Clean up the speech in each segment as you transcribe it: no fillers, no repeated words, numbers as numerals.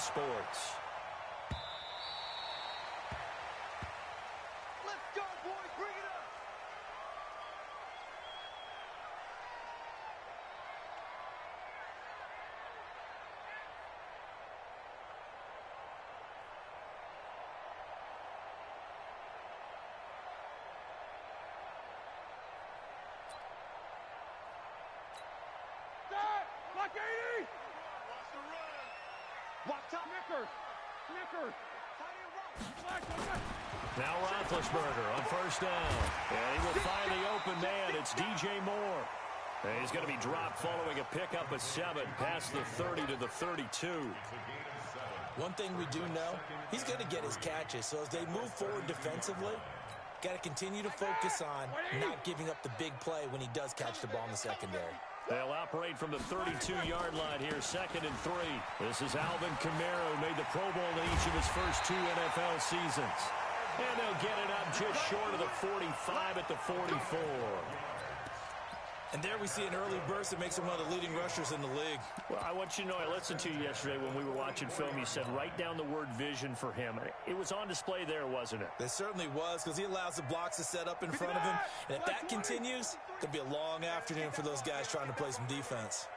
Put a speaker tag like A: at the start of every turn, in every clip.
A: Sports.
B: Let's go, boys. Bring it up. Block 80! Watch the run! Watch top! Snickers! Snickers!
A: Now Roethlisberger on first down. And he will find the open man. It's DJ Moore. And he's going to be dropped following a pickup of 7 past the 30 to the 32.
C: One thing we do know, he's going to get his catches. So as they move forward defensively, got to continue to focus on not giving up the big play when he does catch the ball in the secondary.
A: They'll operate from the 32-yard line here, 2nd and 3. This is Alvin Kamara, who made the Pro Bowl in each of his first 2 NFL seasons. And they'll get it up just short of the 45 at the 44.
C: And there we see an early burst that makes him one of the leading rushers in the league.
A: Well, I want you to know, I listened to you yesterday when we were watching film. You said write down the word vision for him. It was on display there, wasn't it?
C: It certainly was, because he allows the blocks to set up in front of him. And if that continues, it'll be a long afternoon for those guys trying to play some defense.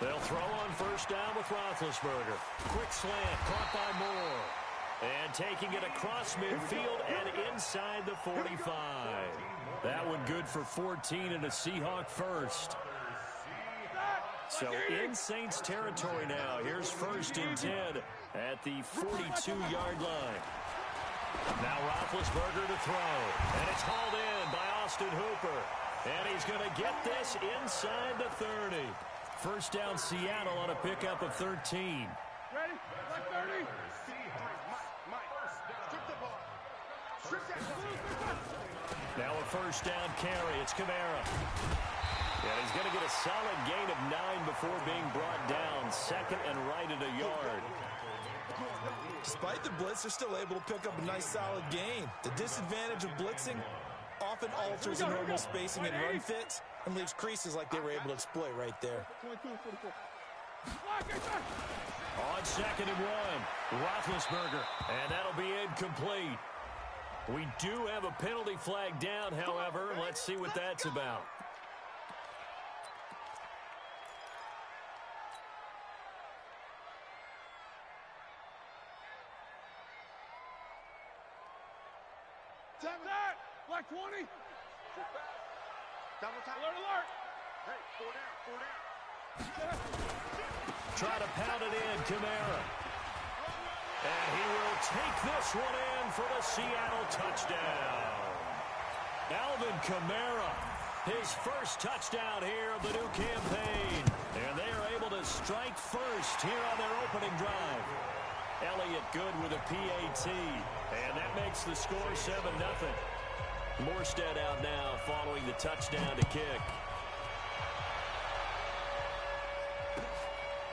A: They'll throw on first down with Roethlisberger. Quick slant, caught by Moore. And taking it across midfield and inside the 45. That one good for 14 and a Seahawk first. So in Saints territory now. Here's 1st and 10 at the 42-yard line. Now Roethlisberger to throw. And it's hauled in by Austin Hooper. And he's going to get this inside the 30. First down Seattle on a pickup of 13.
B: Ready? Like 30. Mike. Strip the ball. Strip that.
A: Now a first down carry. It's Kamara. And he's going to get a solid gain of 9 before being brought down. 2nd and right at a yard.
C: Despite the blitz, they're still able to pick up a nice solid gain. The disadvantage of blitzing often alters the normal spacing and run fits and leaves creases like they were able to exploit right there.
A: On 2nd and 1, Roethlisberger, and that'll be incomplete. We do have a penalty flag down, however. Let's see what that's about.
B: That! Black 20! Double time. Alert! Hey, 4 down.
A: Try to pound it in, Kamara. And he will take this one in for the Seattle touchdown. Alvin Kamara, his first touchdown here of the new campaign. And they are able to strike first here on their opening drive. Elliott good with a PAT. And that makes the score 7-0. Morstead out now following the touchdown to kick.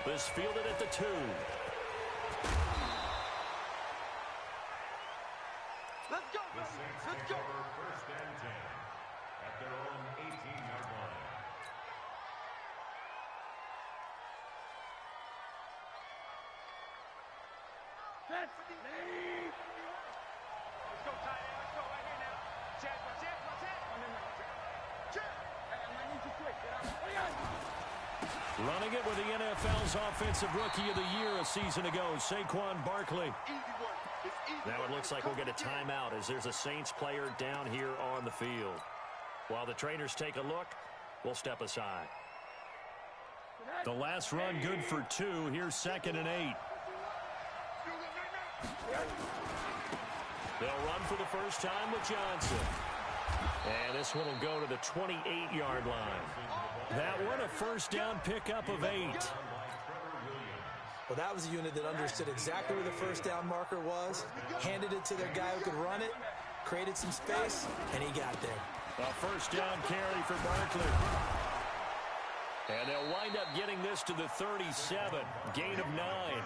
A: This fielded at the 2.
B: Let's go, baby. Let's go.
D: 1st and 10 at their own 18-yard line.
B: That's me. Let's go, tight end. Let's go right here now. Chad. I need you quick. Get out.
A: Running it with the NFL's Offensive Rookie of the Year a season ago, Saquon Barkley. Now it looks like we'll get a timeout as there's a Saints player down here on the field. While the trainers take a look, we'll step aside. The last run good for 2. Here's 2nd and 8. They'll run for the first time with Johnson. And this one will go to the 28-yard line. That one a first down pickup of 8.
C: Well, that was a unit that understood exactly where the first down marker was, handed it to their guy who could run it, created some space, and he got there.
A: A first down carry for Barkley. And they'll wind up getting this to the 37. Gain of 9.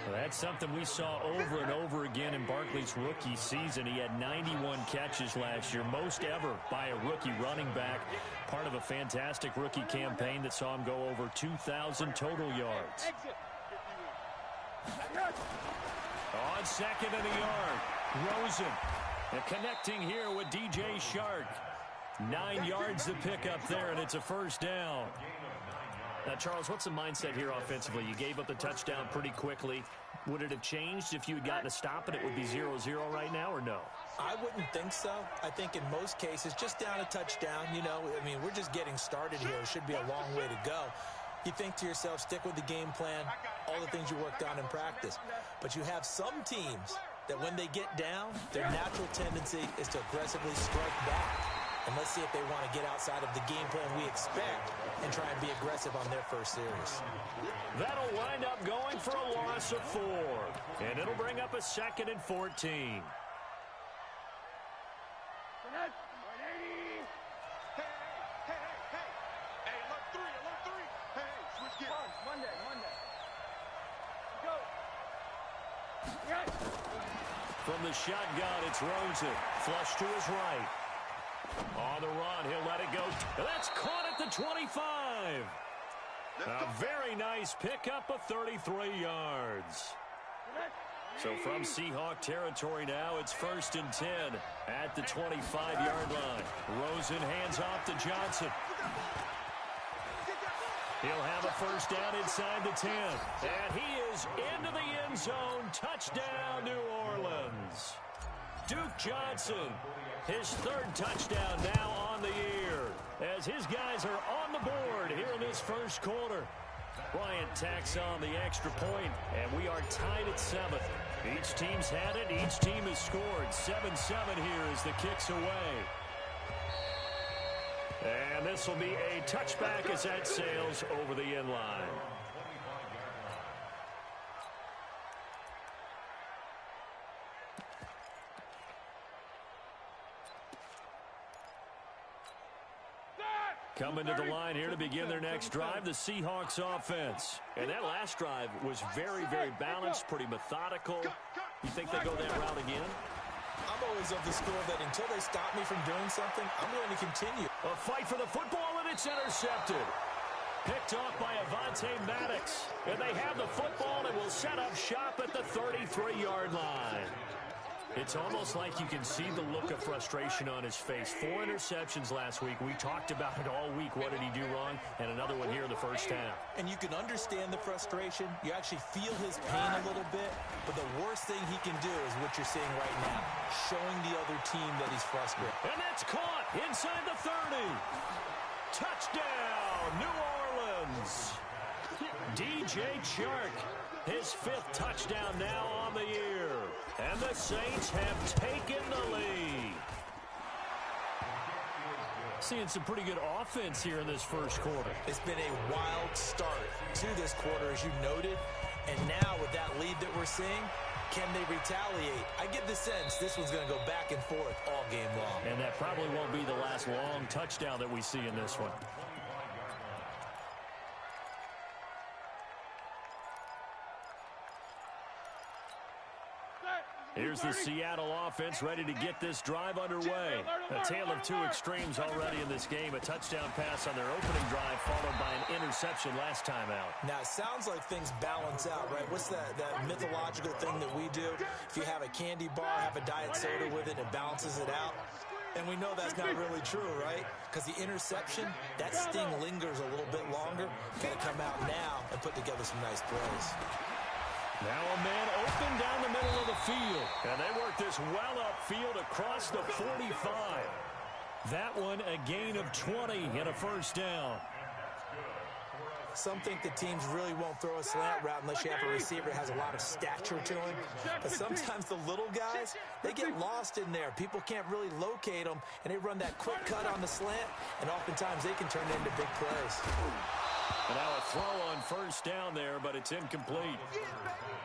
A: Well, that's something we saw over and over again in Barkley's rookie season. He had 91 catches last year, most ever by a rookie running back. Part of a fantastic rookie campaign that saw him go over 2,000 total yards. On second and a yard, Rosen. And connecting here with DJ Chark. 9 yards to pick up there, and it's a first down. Now, Charles, what's the mindset here offensively? You gave up the touchdown pretty quickly. Would it have changed if you had gotten a stop and it would be 0-0 right now, or no?
C: I wouldn't think so. I think in most cases, just down a touchdown, you know, I mean, we're just getting started here. It should be a long way to go. You think to yourself, stick with the game plan, all the things you worked on in practice. But you have some teams that when they get down, their natural tendency is to aggressively strike back. And let's see if they want to get outside of the game plan we expect and try and be aggressive on their first series.
A: That'll wind up going for a loss of 4. And it'll bring up a 2nd and 14. From the shotgun, it's Rosen. Flush to his right. On the run, he'll let it go. That's caught at the 25. A very nice pickup of 33 yards. So from Seahawk territory now, it's 1st and 10 at the 25-yard line. Rosen hands off to Johnson. He'll have a first down inside the 10. And he is into the end zone. Touchdown, New Orleans. Duke Johnson, his 3rd touchdown now on the year, as his guys are on the board here in this first quarter. Bryant tacks on the extra point, and we are tied at 7. Each team's had it. Each team has scored. 7-7 here as the kick's away. And this will be a touchback as that sails over the end line. Coming to the line here to begin their next drive, the Seahawks offense. And that last drive was very, very balanced, pretty methodical. You think they go that route again?
C: I'm always of the school that until they stop me from doing something, I'm going to continue.
A: A fight for the football, and it's intercepted. Picked off by Avonte Maddox. And they have the football and will set up shop at the 33-yard line. It's almost like you can see the look of frustration on his face. 4 interceptions last week. We talked about it all week. What did he do wrong? And another one here in the first half.
C: And you can understand the frustration. You actually feel his pain a little bit. But the worst thing he can do is what you're seeing right now, showing the other team that he's frustrated.
A: And that's caught inside the 30. Touchdown, New Orleans. DJ Chark, his 5th touchdown now on the year. And the Saints have taken the lead. Seeing some pretty good offense here in this first quarter.
C: It's been a wild start to this quarter, as you noted. And now with that lead that we're seeing, can they retaliate? I get the sense this one's going to go back and forth all game long.
A: And that probably won't be the last long touchdown that we see in this one. Here's the Seattle offense ready to get this drive underway. A tale of 2 extremes already in this game. A touchdown pass on their opening drive followed by an interception last time out.
C: Now, it sounds like things balance out, right? What's that mythological thing that we do? If you have a candy bar, have a diet soda with it, it balances it out. And we know that's not really true, right? Because the interception, that sting lingers a little bit longer. Got to come out now and put together some nice plays.
A: Now a man open down the middle of the field. And they work this well upfield across the 45. That one a gain of 20 and a first down.
C: Some think the teams really won't throw a slant route unless you have a receiver that has a lot of stature to him. But sometimes the little guys, they get lost in there. People can't really locate them, and they run that quick cut on the slant, and oftentimes they can turn into big plays.
A: And now a throw on first down there, but it's incomplete.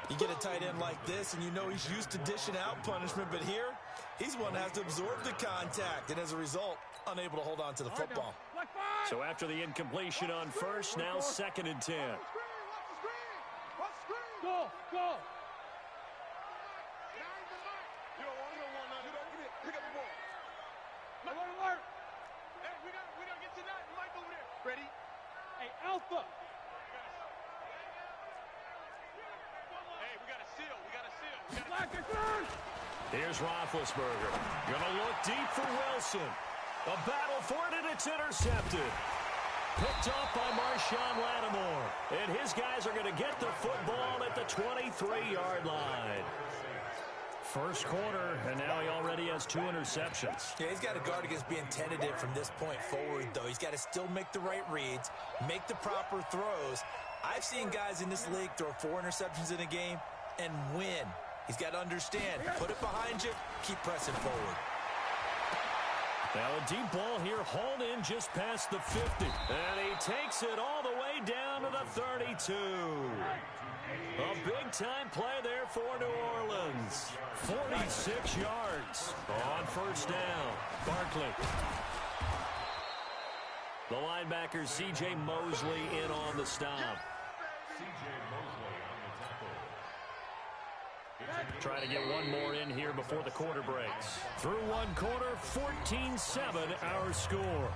C: You get a tight end like this, and you know he's used to dishing out punishment, but here, he's one that has to absorb the contact, and as a result, unable to hold on to the football.
A: So after the incompletion on first, now 2nd and 10.
B: Alpha. Hey, we got a seal. We got a seal.
A: Here's Roethlisberger. Gonna look deep for Wilson. A battle for it, and it's intercepted. Picked off by Marshawn Lattimore. And his guys are going to get the football at the 23-yard line. First quarter, and now he already has 2 interceptions.
C: Yeah, he's got to guard against being tentative from this point forward, though. He's got to still make the right reads, make the proper throws. I've seen guys in this league throw 4 interceptions in a game and win. He's got to understand, put it behind you, keep pressing forward.
A: Now a deep ball here, hauled in just past the 50. And he takes it all the way down to the 32. A big-time play there for New Orleans. 46 yards on first down. Barkley. The linebacker, C.J. Mosley, in on the stop.
D: C.J. Mosley on the tackle.
A: Trying to get one more in here before the quarter breaks. Through one quarter, 14-7 our score.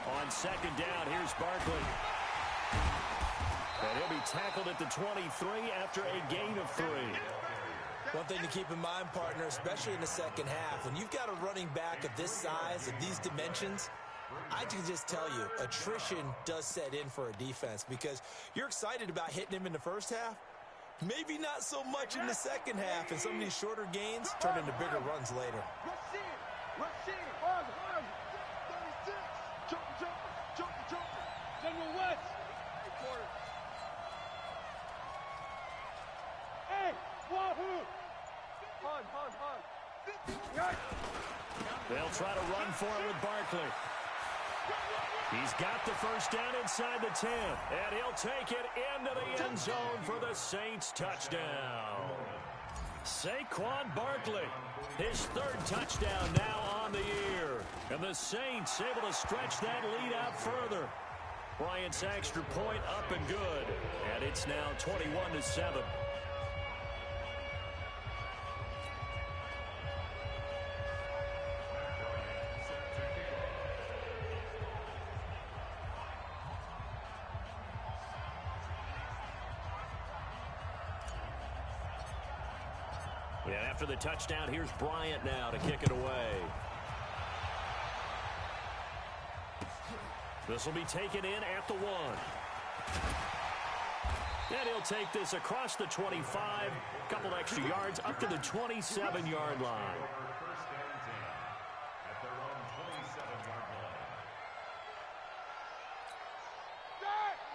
A: On second down, here's Barkley. And he'll be tackled at the 23 after a gain of 3.
C: One thing to keep in mind, partner, especially in the second half, when you've got a running back of this size, of these dimensions, I can just tell you, attrition does set in for a defense because you're excited about hitting him in the first half. Maybe not so much in the second half, and some of these shorter gains turn into bigger runs later.
B: General West. Hey, Wahoo! Hon.
A: They'll try to run for it with Barkley. He's got the first down inside the 10, and he'll take it into the end zone for the Saints touchdown. Saquon Barkley, his 3rd touchdown now on the year. And the Saints able to stretch that lead out further. Bryant's extra point up and good. And it's now 21-7. And after the touchdown, here's Bryant now to kick it away. This will be taken in at the 1. And he'll take this across the 25, couple extra yards up to the 27-yard line.
D: First and 10 at their own 27-yard line.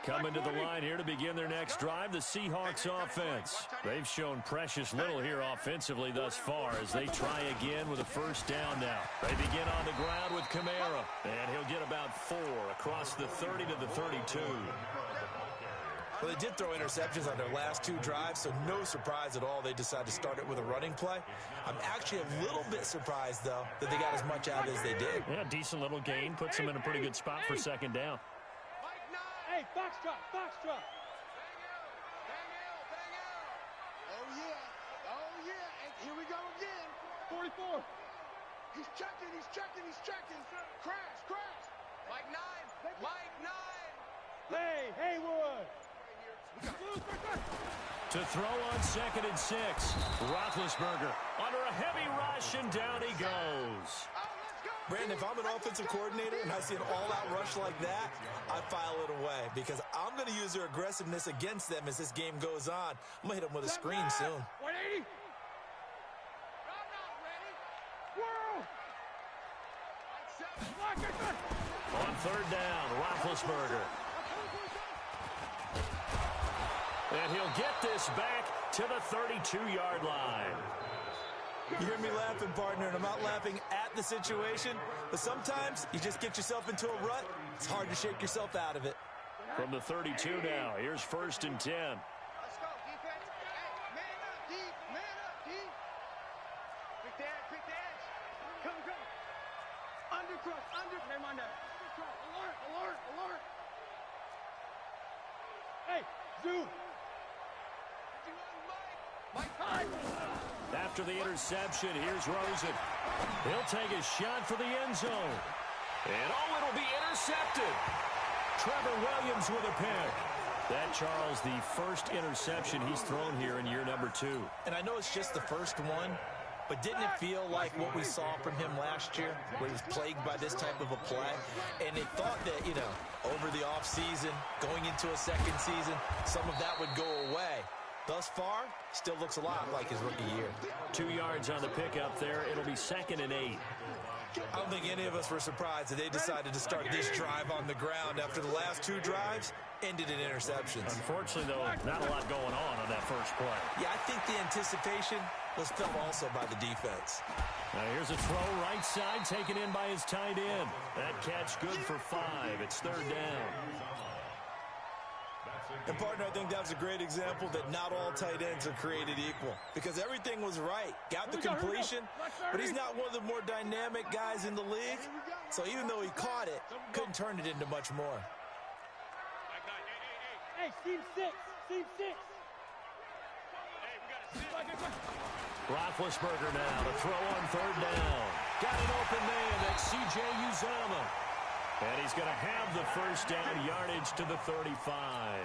A: Coming to the line here to begin their next drive, the Seahawks offense. They've shown precious little here offensively thus far as they try again with a first down now. They begin on the ground with Kamara, and he'll get about 4 across the 30 to the 32.
C: Well, they did throw interceptions on their last 2 drives, so no surprise at all they decided to start it with a running play. I'm actually a little bit surprised, though, that they got as much out as they did.
A: Yeah, decent little gain. Puts them in a pretty good spot for second down.
B: Hey, Foxtrot.
E: Bang out. Oh, yeah. And here we go again.
B: 44.
E: He's checking. Crash. Mike 9.
B: Hey, Haywood.
A: To throw on 2nd and 6. Roethlisberger under a heavy rush, and down he goes.
C: Brandon, if I'm an offensive coordinator and I see an all-out rush like that, I file it away because I'm going to use their aggressiveness against them as this game goes on. I'm going to hit them with a screen soon.
B: 180.
A: On 3rd down, Roethlisberger. And he'll get this back to the 32-yard line.
C: You hear me laughing, partner, and I'm not laughing at the situation, but sometimes you just get yourself into a rut. It's hard to shake yourself out of it.
A: From the 32 now, here's 1st and 10.
E: Let's go, defense. Hey, man up, deep. Quick the edge.
B: Undercross, under. Name on that. Alert, alert, alert. Hey, Zoo. Mike time.
A: After the interception, here's Rosen. He'll take a shot for the end zone. And oh, it'll be intercepted. Trevor Williams with a pick. That, Charles, the first interception he's thrown here in year number 2.
C: And I know it's just the first one, but didn't it feel like what we saw from him last year, where he was plagued by this type of a play? And they thought that, you know, over the offseason, going into a second season, some of that would go away. Thus far, still looks a lot like his rookie year.
A: 2 yards on the pickup there. It'll be 2nd and 8.
C: I don't think any of us were surprised that they decided to start this drive on the ground after the last 2 drives ended in interceptions.
A: Unfortunately, though, not a lot going on that first play.
C: Yeah, I think the anticipation was felt also by the defense.
A: Now here's a throw right side taken in by his tight end. That catch good for 5. It's 3rd down.
C: And, partner, I think that's a great example that not all tight ends are created equal, because everything was right. Got the completion, but he's not one of the more dynamic guys in the league. So even though he caught it, couldn't turn it into much more.
B: Hey, Team 6. Team 6.
A: Roethlisberger now to throw on 3rd down. Got an open man. That's C.J. Uzomah. And he's going to have the first down, yardage to the 35.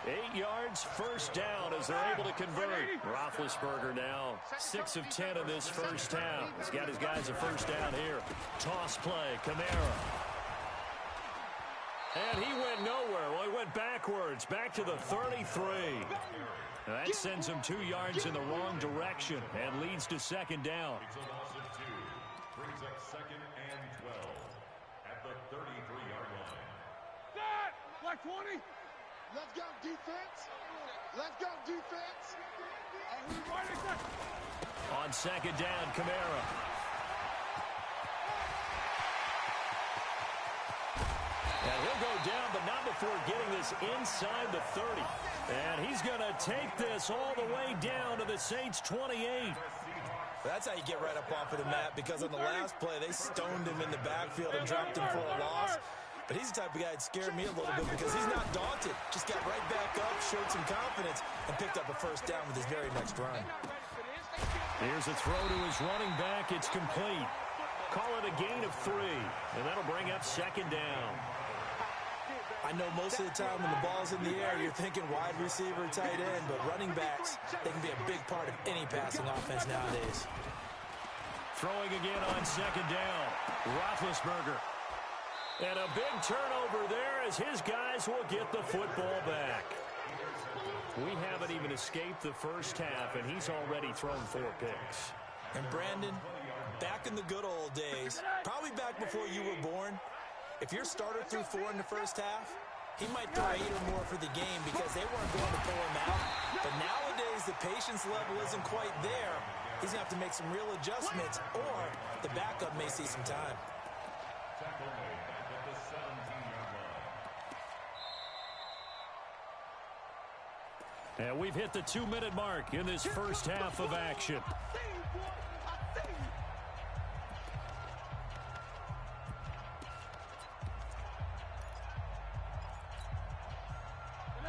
A: 8 yards, first down as they're able to convert. Roethlisberger now 6 of 10 in this first half. He's got his guys a first down here. Toss play, Kamara. And he went nowhere. Well, he went backwards, back to the 33. And that sends him 2 yards in the wrong direction and leads to 2nd down.
D: It's a loss of 2. Brings up 2nd and 12 at the 33-yard line.
B: That! Black 20.
E: Let's go, defense. Let's go, defense.
A: On 2nd down, Kamara. And he'll go down, but not before getting this inside the 30. And he's going to take this all the way down to the Saints' 28.
C: That's how you get right up off of the mat, because on the last play, they stoned him in the backfield and dropped him for a loss. But he's the type of guy that scared me a little bit because he's not daunted. Just got right back up, showed some confidence, and picked up a first down with his very next run.
A: Here's a throw to his running back. It's complete. Call it a gain of 3, and that'll bring up 2nd down.
C: I know most of the time when the ball's in the air, you're thinking wide receiver, tight end, but running backs, they can be a big part of any passing offense nowadays.
A: Throwing again on 2nd down. Roethlisberger. And a big turnover there as his guys will get the football back. We haven't even escaped the first half, and he's already thrown 4 picks.
C: And Brandon, back in the good old days, probably back before you were born, if your starter threw 4 in the first half, he might throw 8 or more for the game because they weren't going to pull him out. But nowadays, the patience level isn't quite there. He's going to have to make some real adjustments, or the backup may see some time.
D: Tackle made back at the 17-yard line.
A: And we've hit the 2-minute mark in this first half of action.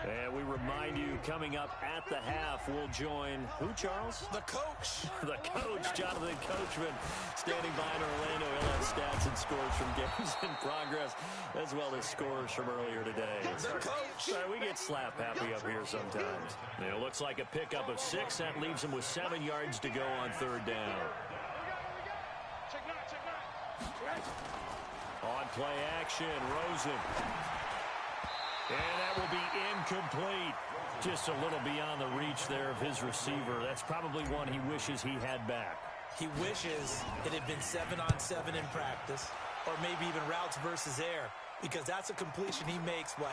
A: And we remind you, coming up at the half, we'll join who, Charles?
C: The coach.
A: The coach, Jonathan Coachman, standing by in Orlando. He'll have stats and scores from games in progress, as well as scores from earlier today.
C: The coach.
A: We get slap happy up here sometimes. It looks like a pickup of 6. That leaves him with 7 yards to go on 3rd down. On play action, Rosen. And that will be incomplete. Just a little beyond the reach there of his receiver. That's probably one he wishes he had back.
C: He wishes it had been 7-on-7 in practice, or maybe even routes versus air, because that's a completion he makes, 9.9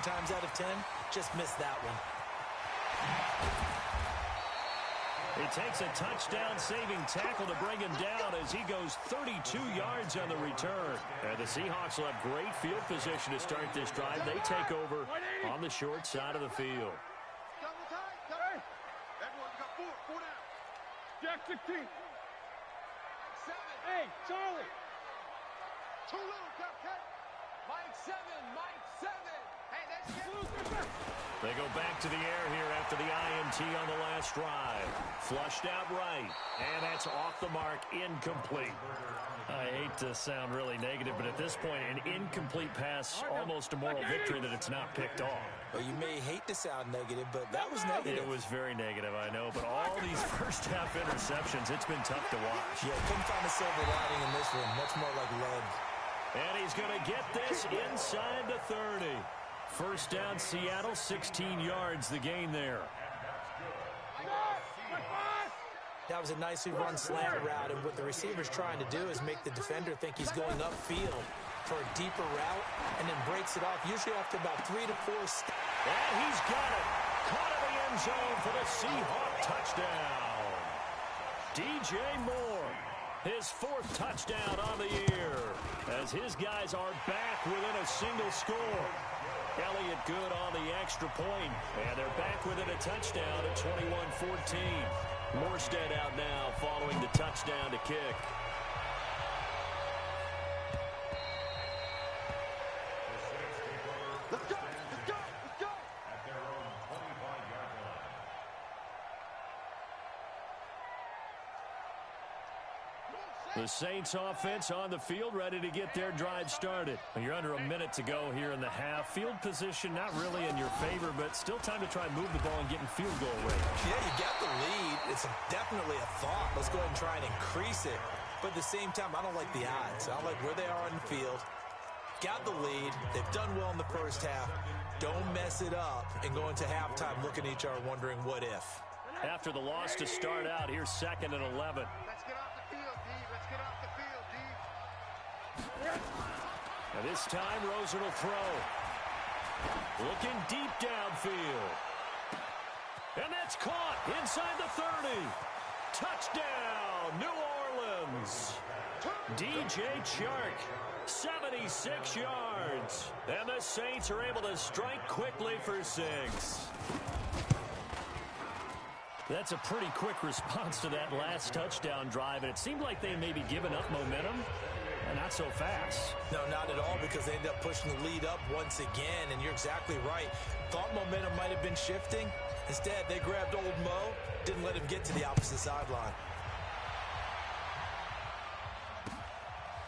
C: times out of 10? Just missed that one.
A: He takes a touchdown-saving tackle to bring him down as he goes 32 yards on the return. And the Seahawks will have great field position to start this drive. They take over on the short side of the field.
B: Jack 16. Hey, Charlie.
E: Too little, Cupcake.
F: Mike 7.
E: Hey, that's it.
A: They go back to the air here after the INT on the last drive. Flushed out right, and that's off the mark, incomplete. I hate to sound really negative, but at this point, an incomplete pass, almost a moral victory that it's not picked off.
C: Well, you may hate to sound negative, but that was negative.
A: It was very negative, I know, but all these first-half interceptions, it's been tough to watch.
C: Yeah, couldn't find a silver lining in this one. Much more like lead.
A: And he's going to get this inside the 30. First down, Seattle, 16 yards, the gain there.
C: That was a nicely run slant route, and what the receiver's trying to do is make the defender think he's going upfield for a deeper route, and then breaks it off, usually after about 3 to 4 steps.
A: And he's got it. Caught in the end zone for the Seahawk touchdown. DJ Moore, his 4th touchdown on the year, as his guys are back within a single score. Elliott good on the extra point, and they're back within a touchdown at 21-14. Morstead out now following the touchdown to kick.
E: Let's go.
D: At their own 25-yard line.
A: The Saints offense on the field, ready to get their drive started. You're under a minute to go here in the half. Field position not really in your favor, but still time to try and move the ball and get in field goal range.
C: Yeah, you got the lead. It's definitely a thought. Let's go ahead and try and increase it. But at the same time, I don't like the odds. I don't like where they are on the field. Got the lead. They've done well in the first half. Don't mess it up and go into halftime looking at each other wondering what if.
A: After the loss to start out, here's 2nd and 11.
E: Let's get off the field, D. Let's get off the field, D.
A: And this time, Rosen will throw. Looking deep downfield. And that's caught inside the 30. Touchdown, New Orleans. DJ Chark, 76 yards. And the Saints are able to strike quickly for 6. That's a pretty quick response to that last touchdown drive, and it seemed like they may be giving up momentum, and not so fast.
C: No, not at all, because they end up pushing the lead up once again, and you're exactly right. Thought momentum might have been shifting. Instead, they grabbed old Mo, didn't let him get to the opposite sideline.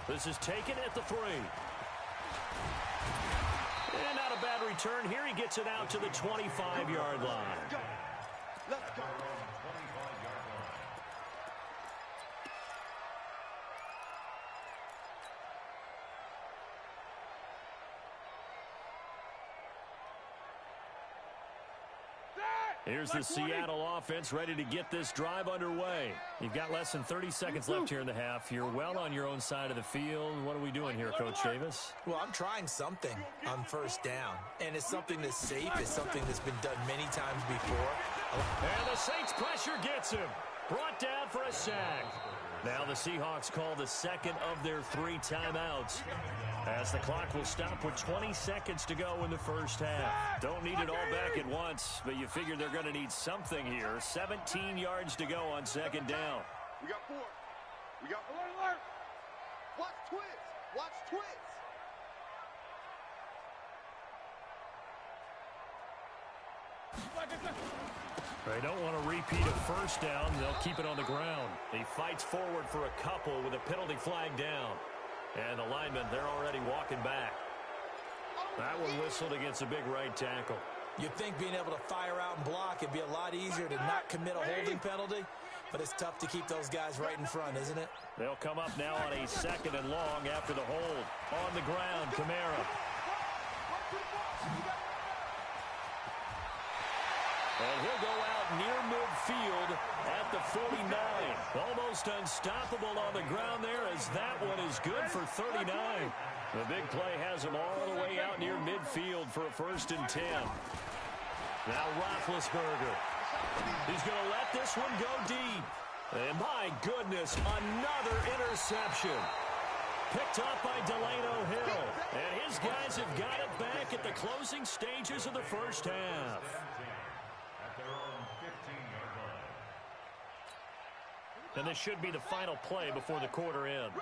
A: This is taken at the 3. And not a bad return here. He gets it out to the 25-yard line.
E: Let's go.
A: Here's the Seattle offense ready to get this drive underway. You've got less than 30 seconds left here in the half. You're well on your own side of the field. What are we doing here, Coach Davis?
C: Well, I'm trying something on first down, and it's something that's safe. It's something that's been done many times before.
A: And the Saints pressure gets him. Brought down for a sack. Now the Seahawks call the 2nd of their 3 timeouts, as the clock will stop with 20 seconds to go in the first half. Don't need it all back at once, but you figure they're going to need something here. 17 yards to go on 2nd down.
E: We got 4. We got alert. Watch twist. Watch twist.
A: They don't want to repeat a first down. They'll keep it on the ground. He fights forward for a couple with a penalty flag down. And the linemen, they're already walking back. That one whistled against a big right tackle.
C: You'd think being able to fire out and block it'd be a lot easier to not commit a holding penalty, but it's tough to keep those guys right in front, isn't it?
A: They'll come up now on a 2nd and long after the hold. On the ground, Kamara. And he'll go out near midfield at the 49. Almost unstoppable on the ground there, as that one is good for 39. The big play has him all the way out near midfield for a 1st and 10. Now Roethlisberger. He's going to let this one go deep. And my goodness, another interception. Picked up by Delano Hill. And his guys have got it back at the closing stages of the first half. And this should be the final play before the quarter ends.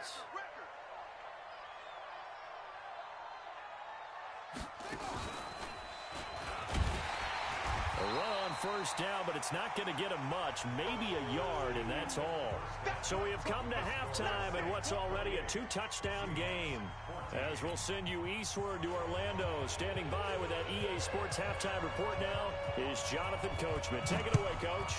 A: A run on first down, but it's not going to get him much. Maybe a yard, and that's all. So we have come to halftime in what's already a two-touchdown game. As we'll send you eastward to Orlando. Standing by with that EA Sports halftime report now is Jonathan Coachman. Take it away, Coach.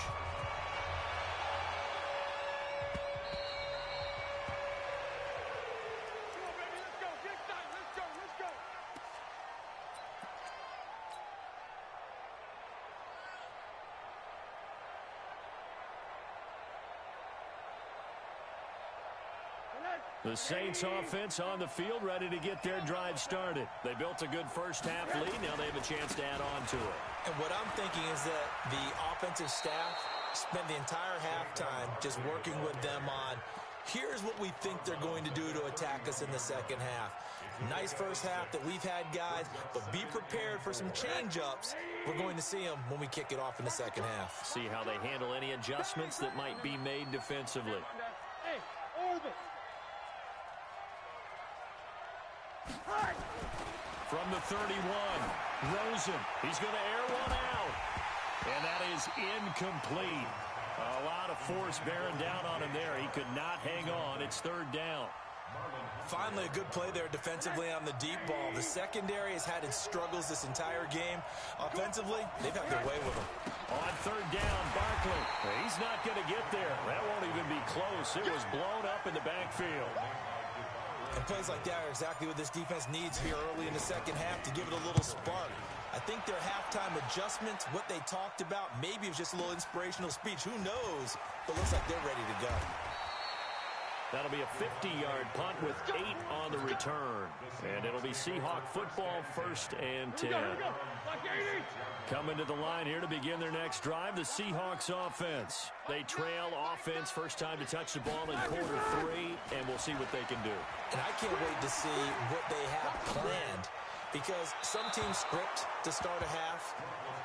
A: The Saints offense on the field, ready to get their drive started. They built a good first half lead. Now they have a chance to add on to it.
C: And what I'm thinking is that the offensive staff spent the entire halftime just working with them on, here's what we think they're going to do to attack us in the second half. Nice first half that we've had, guys, but be prepared for some change-ups. We're going to see them when we kick it off in the second half.
A: See how they handle any adjustments that might be made defensively.
B: Hey, Orville.
A: From the 31, Rosen. He's going to air one out. And that is incomplete. A lot of force bearing down on him there. He could not hang on. It's third down.
C: Finally, a good play there defensively on the deep ball. The secondary has had its struggles this entire game. Offensively, they've had their way with them.
A: On third down, Barkley. He's not going to get there. That won't even be close. It was blown up in the backfield.
C: And plays like that are exactly what this defense needs here early in the second half to give it a little spark. I think their halftime adjustments, what they talked about, maybe it was just a little inspirational speech. Who knows? But looks like they're ready to go.
A: That'll be a 50-yard punt with 8 on the return. And it'll be Seahawk football, 1st and 10. Coming to the line here to begin their next drive, the Seahawks offense. They trail offense, first time to touch the ball in quarter 3, and we'll see what they can do.
C: And I can't wait to see what they have planned, because some teams script to start a half.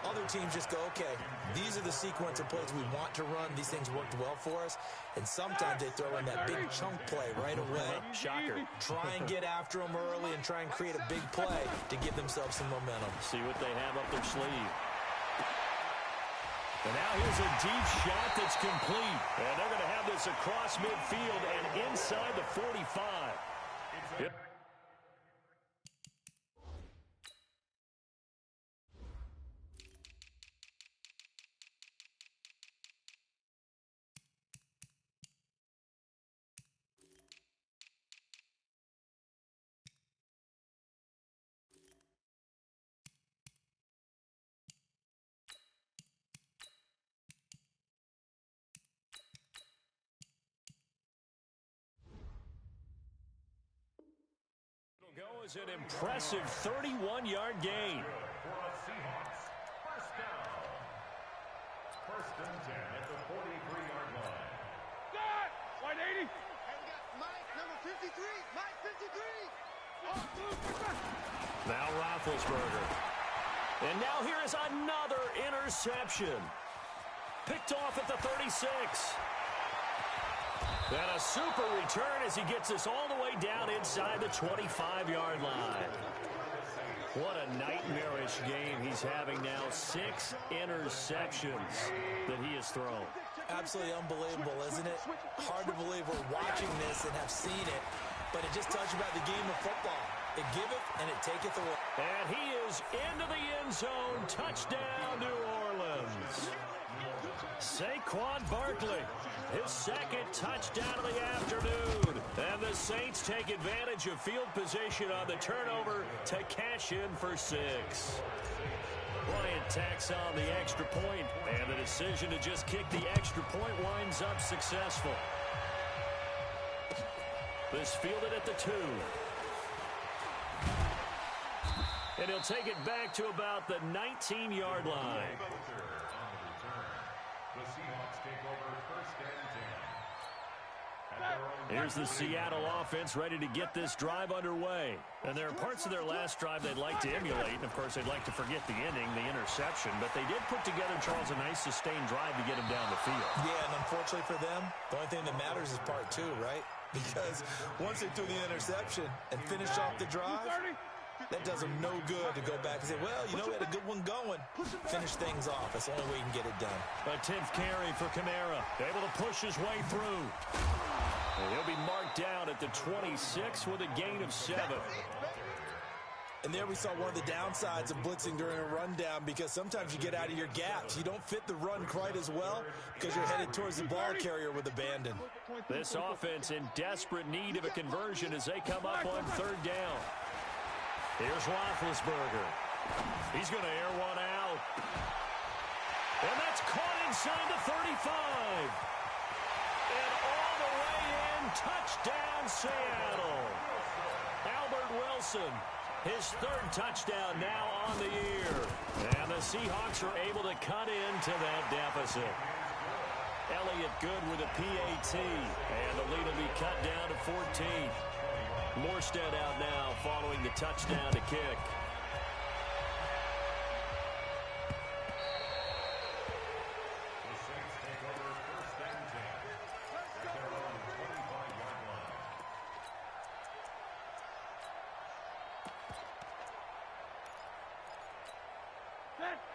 C: Other teams just go, okay, these are the sequence of plays we want to run. These things worked well for us. And sometimes they throw in that big chunk play right away.
A: Shocker.
C: Try and get after them early and try and create a big play to give themselves some momentum.
A: See what they have up their sleeve. And now here's a deep shot that's complete. And they're going to have this across midfield and inside the 45. Yep. Go is an impressive 31-yard gain.
D: For the Seahawks, first down. 1st and 10 at the 43-yard line.
B: Good! 180.
E: Hey, we got Mike, number 53. Mike, 53.
A: Now Roethlisberger. And now here is another interception. Picked off at the 36. And a super return as he gets us all the way down inside the 25-yard line. What a nightmarish game he's having now. 6 interceptions that he has thrown.
C: Absolutely unbelievable, isn't it? Hard to believe we're watching this and have seen it, but it just tells you about the game of football. It giveth and it taketh away.
A: And he is into the end zone. Touchdown, New Orleans. Saquon Barkley, his 2nd touchdown of the afternoon. And the Saints take advantage of field position on the turnover to cash in for 6. Bryant tacks on the extra point, and the decision to just kick the extra point winds up successful. This fielded at the 2. And he'll take it back to about the 19-yard line.
D: The Seahawks take over 1st and 10. At
A: Here's the Seattle offense ready to get this drive underway. And there are parts of their last drive they'd like to emulate. And, of course, they'd like to forget the ending, the interception. But they did put together, Charles, a nice sustained drive to get him down the field.
C: Yeah, and unfortunately for them, the only thing that matters is part two, right? Because once they threw the interception and finished off the drive, that does them no good to go back and say, well, you know, we had a good one going. Finish things off. That's the only way you can get it done.
A: A 10th carry for Kamara. Able to push his way through. And he'll be marked down at the 26 with a gain of 7.
C: And there we saw one of the downsides of blitzing during a rundown, because sometimes you get out of your gaps. You don't fit the run quite as well because you're headed towards the ball carrier with abandon.
A: This offense in desperate need of a conversion as they come up on 3rd down. Here's Roethlisberger. He's going to air one out. And that's caught inside the 35. And all the way in, touchdown Seattle. Albert Wilson, his 3rd touchdown now on the year. And the Seahawks are able to cut into that deficit. Elliott good with a PAT. And the lead will be cut down to 14. Morstead out now following the touchdown to kick.
D: The Saints take over 1st and 10. At their own 25-yard line.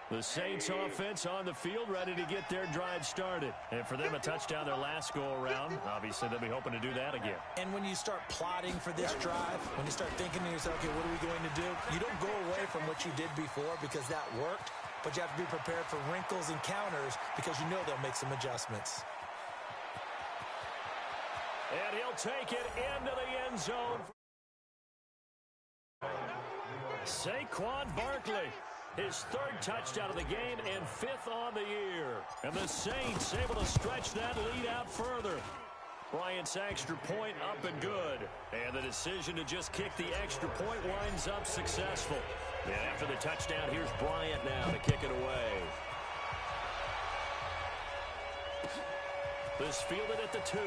A: The Saints offense on the field ready to get their drive started. And for them, a touchdown their last go-around. Obviously, they'll be hoping to do that again.
C: And when you start plotting for this drive, when you start thinking to yourself, okay, what are we going to do? You don't go away from what you did before because that worked, but you have to be prepared for wrinkles and counters because you know they'll make some adjustments.
A: And he'll take it into the end zone. Saquon Barkley. His 3rd touchdown of the game and 5th on the year. And the Saints able to stretch that lead out further. Bryant's extra point up and good. And the decision to just kick the extra point winds up successful. And after the touchdown, here's Bryant now to kick it away. This fielded at the 2.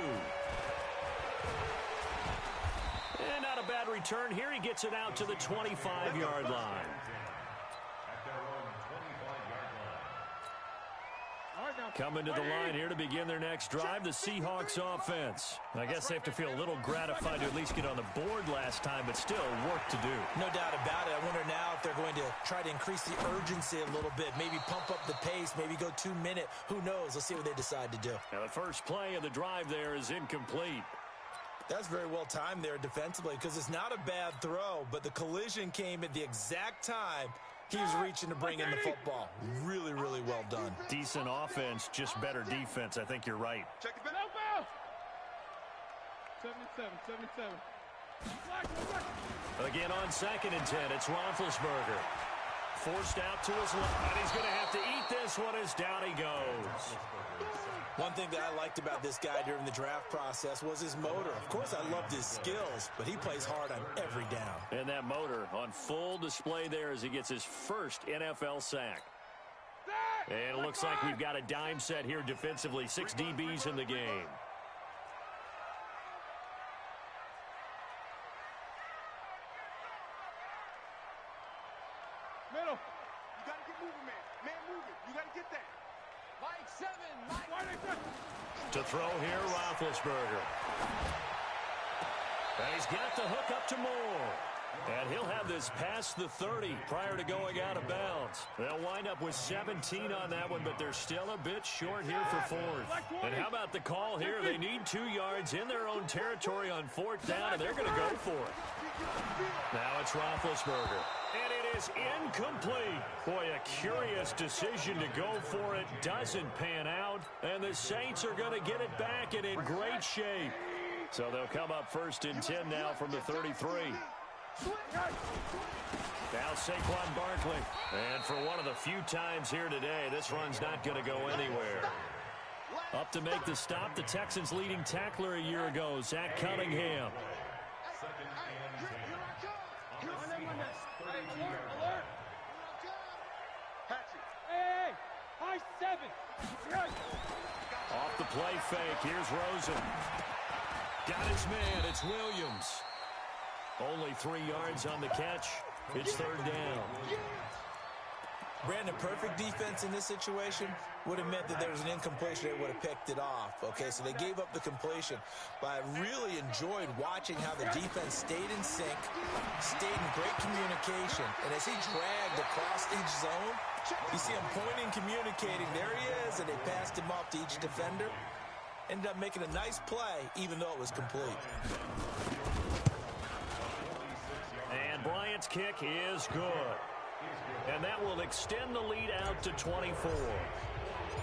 A: And not a bad return here. He gets it out to the 25-yard line. Coming to the line here to begin their next drive, the Seahawks offense. I guess they have to feel a little gratified to at least get on the board last time, but still work to do.
C: No doubt about it. I wonder now if they're going to try to increase the urgency a little bit, maybe pump up the pace, maybe go 2-minute. Who knows? Let's see what they decide to do.
A: Now, the first play of the drive there is incomplete.
C: That's very well timed there defensively because it's not a bad throw, but the collision came at the exact time he was reaching to bring in the football. Really, really well done.
A: Decent offense, just better defense. I think you're right.
B: Check it out. 77.
A: Again on 2nd and 10, it's Roethlisberger. Forced out to his left, and he's going to have to eat this one as down he goes.
C: One thing that I liked about this guy during the draft process was his motor. Of course, I loved his skills, but he plays hard on every down.
A: And that motor on full display there as he gets his first NFL sack. And it looks like we've got a dime set here defensively. 6 DBs in the game.
B: Middle. You got to get moving, man. Man moving. You got to get that. Mike 7.
A: To throw here, Roethlisberger. And he's got the hook up to Moore. And he'll have this past the 30 prior to going out of bounds. They'll wind up with 17 on that one, but they're still a bit short here for 4th. And how about the call here? They need 2 yards in their own territory on 4th down, and they're going to go for it. Now it's Roethlisberger. And it is incomplete. Boy, a curious decision to go for it. Doesn't pan out. And the Saints are going to get it back and in great shape. So they'll come up 1st and 10 now from the 33. Now Saquon Barkley. And for one of the few times here today, this run's not going to go anywhere. Up to make the stop, the Texans' leading tackler a year ago, Zach Cunningham.
B: High 7.
A: Off the play fake, here's Rosen. Got his man. It's Williams. Only 3 yards on the catch. It's third down.
C: Brandon, perfect defense in this situation would have meant that there was an incompletion. They would have picked it off. Okay, so they gave up the completion. But I really enjoyed watching how the defense stayed in sync, stayed in great communication. And as he dragged across each zone, you see him pointing, communicating. There he is, and they passed him off to each defender. Ended up making a nice play, even though it was complete.
A: And Bryant's kick is good. And that will extend the lead out to 24.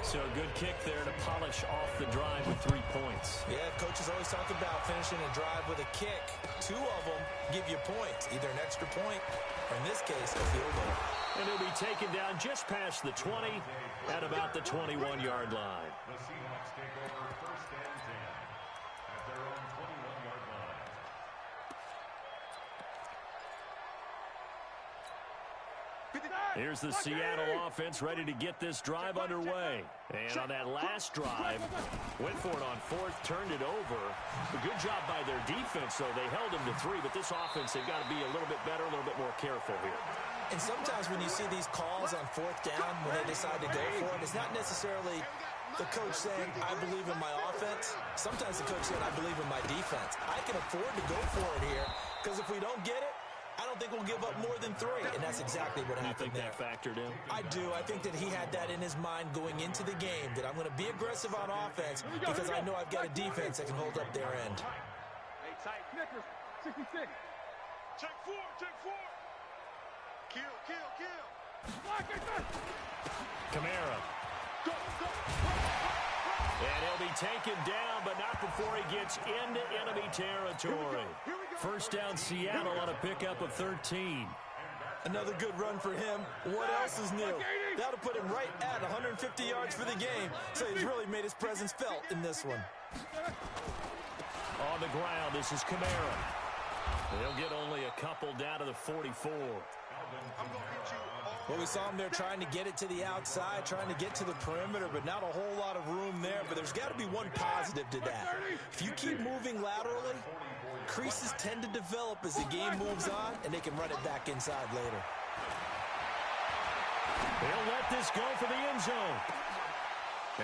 A: So a good kick there to polish off the drive with 3 points.
C: Yeah, coaches always talk about finishing a drive with a kick. 2 of them give you points, either an extra point or, in this case, a field goal.
A: And he'll be taken down just past the 20 at about the 21-yard line.
D: The Seahawks take over first and 10 at their own 21-yard line.
A: Here's the Seattle offense ready to get this drive underway. And on that last drive, went for it on 4th, turned it over. A good job by their defense, though. They held them to 3, but this offense, they've got to be a little bit better, a little bit more careful here.
C: And sometimes when you see these calls on 4th down, when they decide to go for it, it's not necessarily the coach saying, I believe in my offense. Sometimes the coach saying, I believe in my defense. I can afford to go for it here, because if we don't get it, I don't think we'll give up more than 3, and that's exactly what happened there.
A: You think that factored in?
C: I do. I think that he had that in his mind going into the game, that I'm going to be aggressive on offense because I know I've got a defense that can hold up their end.
B: Hey, tight. Snickers, 66.
E: Check 4, check 4. Kill, kill, kill.
B: Block it,
A: Kamara.
E: Go, go.
A: And he'll be taken down, but not before he gets into enemy territory. First down, Seattle on a pickup of 13.
C: Another good run for him. What else is new? That'll put him right at 150 yards for the game, so he's really made his presence felt in this one.
A: On the ground, this is Kamara. He'll get only a couple down to the 44.
E: I'm going to hit you.
C: Well, we saw him there trying to get it to the outside, trying to get to the perimeter, but not a whole lot of room there. But there's got to be one positive to that. If you keep moving laterally, creases tend to develop as the game moves on, and they can run it back inside later.
A: They'll let this go for the end zone.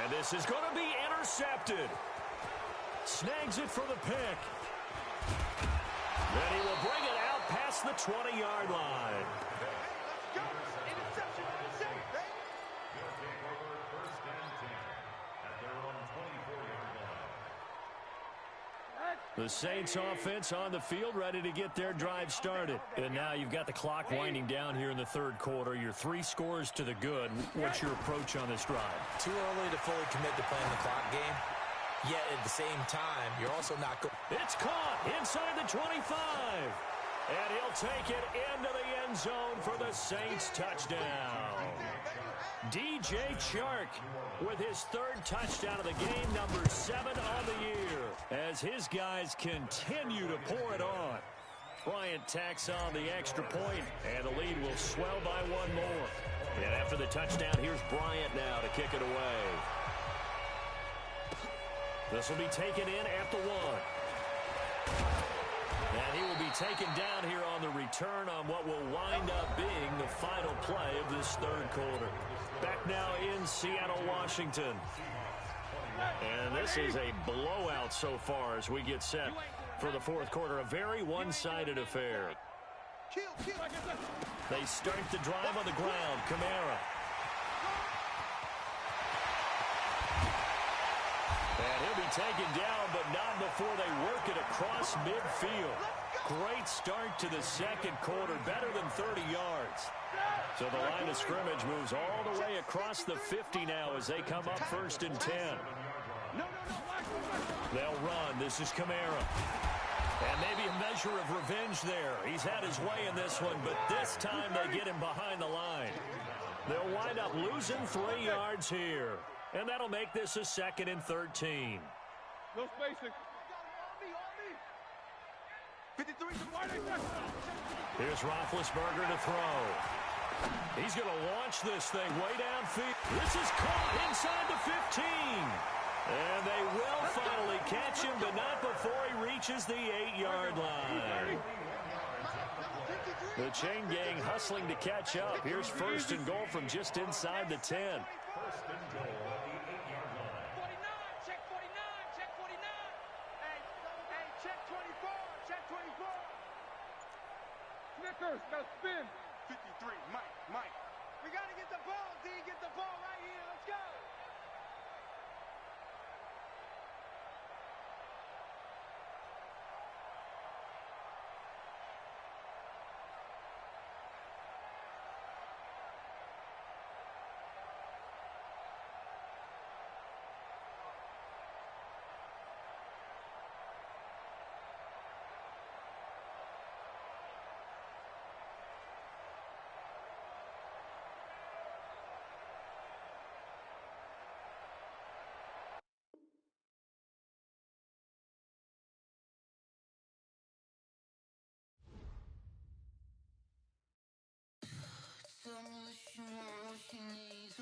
A: And this is going to be intercepted. Snags it for the pick. Then he will bring it out past the 20-yard line.
E: Go. Interception. Interception.
D: They'll take over first and 10 at their own 24-yard line.
A: The Saints offense on the field ready to get their drive started. And now you've got the clock winding down here in the third quarter. You're 3 scores to the good. What's your approach on this drive?
C: Too early to fully commit to playing the clock game. Yet at the same time, you're also not going.
A: It's caught inside the 25. And he'll take it into the end zone for the Saints touchdown. DJ Chark with his 3rd touchdown of the game, number 7 on the year, as his guys continue to pour it on. Bryant tacks on the extra point, and the lead will swell by 1 more. And after the touchdown, here's Bryant now to kick it away. This will be taken in at the 1. And he will be taken down here on the return on what will wind up being the final play of this third quarter. Back now in Seattle, Washington. And this is a blowout so far as we get set for the fourth quarter. A very one-sided affair.
E: Kill, kill.
A: They start the drive on the ground. Kamara. And he'll be taken down, but not before they work it across midfield. Great start to the second quarter, better than 30 yards. So the line of scrimmage moves all the way across the 50 now as they come up 1st and 10. They'll run. This is Kamara. And maybe a measure of revenge there. He's had his way in this one, but this time they get him behind the line. They'll wind up losing 3 yards here. And that'll make this a 2nd and 13.
B: No spacing.
E: 53.
A: Here's Roethlisberger to throw. He's going to launch this thing way downfield. This is caught inside the 15. And they will finally catch him, but not before he reaches reaches the 8-yard line. The chain gang hustling to catch up. Here's first and goal from just inside the 10.
D: First and goal at the 8-yard line.
B: 49, check 49, check 49. Hey, check 24, check 24. Snickers, gotta spin. 53, Mike. We gotta get the ball, D. Get the ball right here. Let's go.
F: Tell me what she want, what she needs.